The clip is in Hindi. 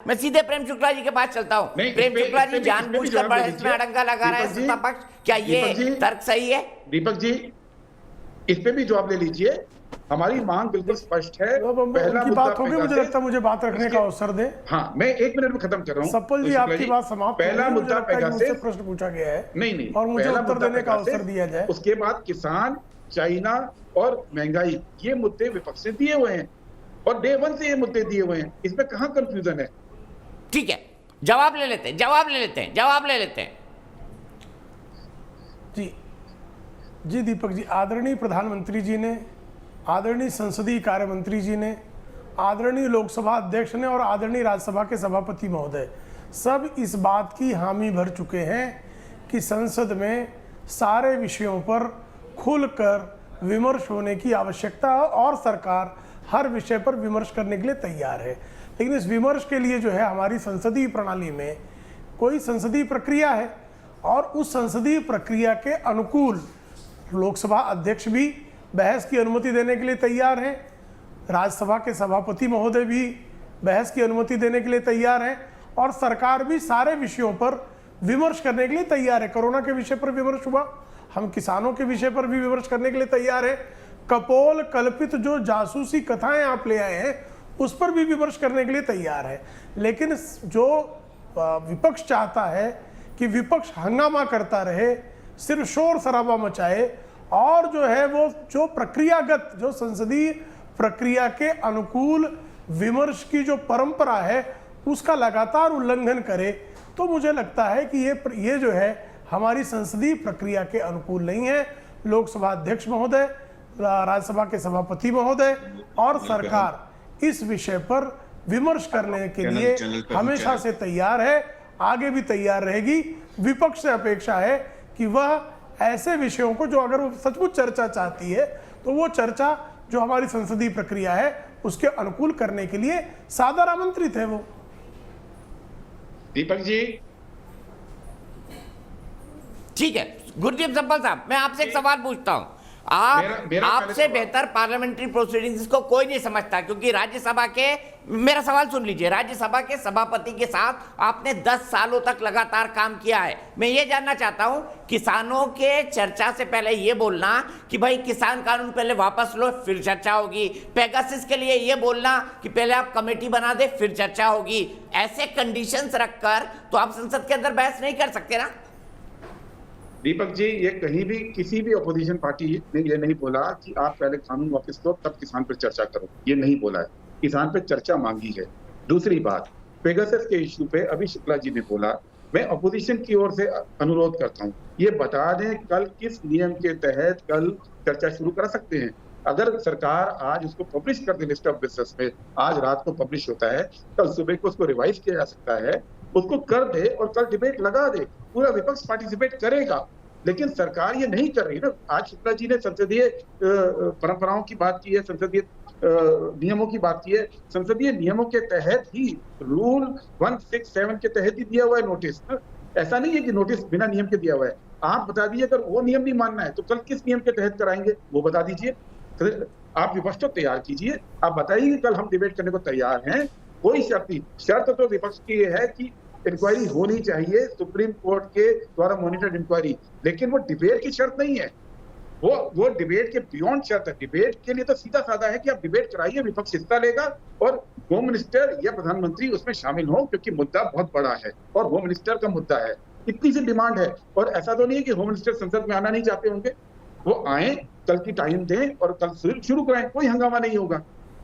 मैं सीधे प्रेम शुक्ला जी के पास चलता हूँ। प्रेम शुक्ला जी जानबूझकर बहस में अड़ंगा लगा रहे हैं सत्ता पक्ष, क्या ये तर्क सही है? दीपक जी, इस पे भी जवाब ले लीजिए। हमारी मांग बिल्कुल स्पष्ट है। पहला मुद्दा बात होगी, मुझे लगता है मुझे बात रखने का अवसर दे। हाँ, मैं 1 मिनट में खत्म कर रहा हूँ। सप्पल जी, आपकी बात समाप्त। पहला मुद्दा मुझसे प्रश्न पूछा गया है, नहीं, और मुझे उत्तर देने का अवसर दिया जाए। उसके बाद किसान, चाइना और महंगाई, ये मुद्दे विपक्ष ने दिए हुए हैं और डे 1 से ये मुद्दे दिए हुए हैं। इसमें कहाँ कंफ्यूजन है? ठीक है, जवाब ले लेते हैं। जी दीपक जी, आदरणीय प्रधानमंत्री जी ने, आदरणीय संसदीय कार्य मंत्री जी ने, आदरणीय लोकसभा अध्यक्ष ने और आदरणीय राज्यसभा के सभापति महोदय सब इस बात की हामी भर चुके हैं कि संसद में सारे विषयों पर खुलकर विमर्श होने की आवश्यकता है और सरकार हर विषय पर विमर्श करने के लिए तैयार है। लेकिन इस विमर्श के लिए जो है हमारी संसदीय प्रणाली में कोई संसदीय प्रक्रिया है और उस संसदीय प्रक्रिया के अनुकूल लोकसभा अध्यक्ष भी बहस की अनुमति देने के लिए तैयार हैं, राज्यसभा के सभापति महोदय भी बहस की अनुमति देने के लिए तैयार हैं और सरकार भी सारे विषयों पर विमर्श करने के लिए तैयार है। कोरोना के विषय पर विमर्श हुआ, हम किसानों के विषय पर भी विमर्श करने के लिए तैयार है। कपोल कल्पित जो जासूसी कथाएं आप ले आए हैं उस पर भी विमर्श करने के लिए तैयार है। लेकिन जो विपक्ष चाहता है कि विपक्ष हंगामा करता रहे, सिर्फ शोर शराबा मचाए और जो है वो जो प्रक्रियागत, जो संसदीय प्रक्रिया के अनुकूल विमर्श की जो परंपरा है उसका लगातार उल्लंघन करे, तो मुझे लगता है कि ये जो है हमारी संसदीय प्रक्रिया के अनुकूल नहीं है। लोकसभा अध्यक्ष महोदय, राज्यसभा के सभापति महोदय और सरकार इस विषय पर विमर्श करने के लिए हमेशा से तैयार है, आगे भी तैयार रहेगी। विपक्ष से अपेक्षा है कि वह ऐसे विषयों को, जो अगर वो सचमुच चर्चा चाहती है तो वो चर्चा जो हमारी संसदीय प्रक्रिया है उसके अनुकूल करने के लिए सादर आमंत्रित है वो। दीपक जी, ठीक है। गुरदीप सब्बल साहब, मैं आपसे एक सवाल पूछता हूं। आपसे बेहतर पार्लियामेंट्री प्रोसीडिंग्स को कोई नहीं समझता, क्योंकि राज्यसभा के, मेरा सवाल सुन लीजिए, राज्यसभा के सभापति के साथ आपने 10 सालों तक लगातार काम किया है। मैं ये जानना चाहता हूं, किसानों के चर्चा से पहले ये बोलना कि भाई किसान कानून पहले वापस लो फिर चर्चा होगी, पेगासिस के लिए ये बोलना कि पहले आप कमेटी बना दे फिर चर्चा होगी, ऐसे कंडीशंस रखकर तो आप संसद के अंदर बहस नहीं कर सकते ना? दीपक जी, ये कहीं भी किसी भी अपोजिशन पार्टी ने ये नहीं बोला कि आप पहले कानून वापस लो तब किसान पर चर्चा करो, ये नहीं बोला है। किसान पर चर्चा मांगी है। दूसरी बात, पेगासस के इश्यू पे अभी शुक्ला जी ने बोला, मैं अपोजिशन की ओर से अनुरोध करता हूँ, ये बता दें कल किस नियम के तहत कल चर्चा शुरू कर सकते हैं। अगर सरकार आज उसको पब्लिश कर दे लिस्ट ऑफ बिजनेस में, आज रात को पब्लिश होता है, कल सुबह को उसको रिवाइज किया जा सकता है, उसको कर दे और कल डिबेट लगा दे, पूरा विपक्ष पार्टिसिपेट करेगा। लेकिन सरकार ये नहीं कर रही ना। आज शुक्ला जी ने संसदीय परंपराओं की बात की है, संसदीय नियमों की बात की है। संसदीय नियमों के तहत ही, रूल 167 के तहत ही दिया हुआ है नोटिस। ऐसा नहीं है कि नोटिस बिना नियम के दिया हुआ है। आप बता दीजिए, अगर वो नियम नहीं मानना है तो कल किस नियम के तहत कराएंगे वो बता दीजिए। आप विपक्ष तो तैयार कीजिए, आप बताइए कि कल हम डिबेट करने को तैयार हैं, कोई शर्त नहीं। शर्त तो विपक्ष की ये है कि इंक्वायरी होनी चाहिए, सुप्रीम कोर्ट के द्वारा मॉनिटर्ड इंक्वायरी, लेकिन वो डिबेट की शर्त नहीं है, वो डिबेट के बियॉन्ड शर्त है। डिबेट के लिए तो सीधा साधा है कि आप डिबेट कराइए, विपक्ष हिस्सा लेगा और होम मिनिस्टर या प्रधानमंत्री उसमें शामिल हो, क्योंकि मुद्दा बहुत बड़ा है और होम मिनिस्टर का मुद्दा है। इतनी सी डिमांड है। और ऐसा तो नहीं है कि होम मिनिस्टर संसद में आना नहीं चाहते होंगे, वो आए, कल की टाइम दें और कल शुरू कराएं, कोई हंगामा नहीं होगा।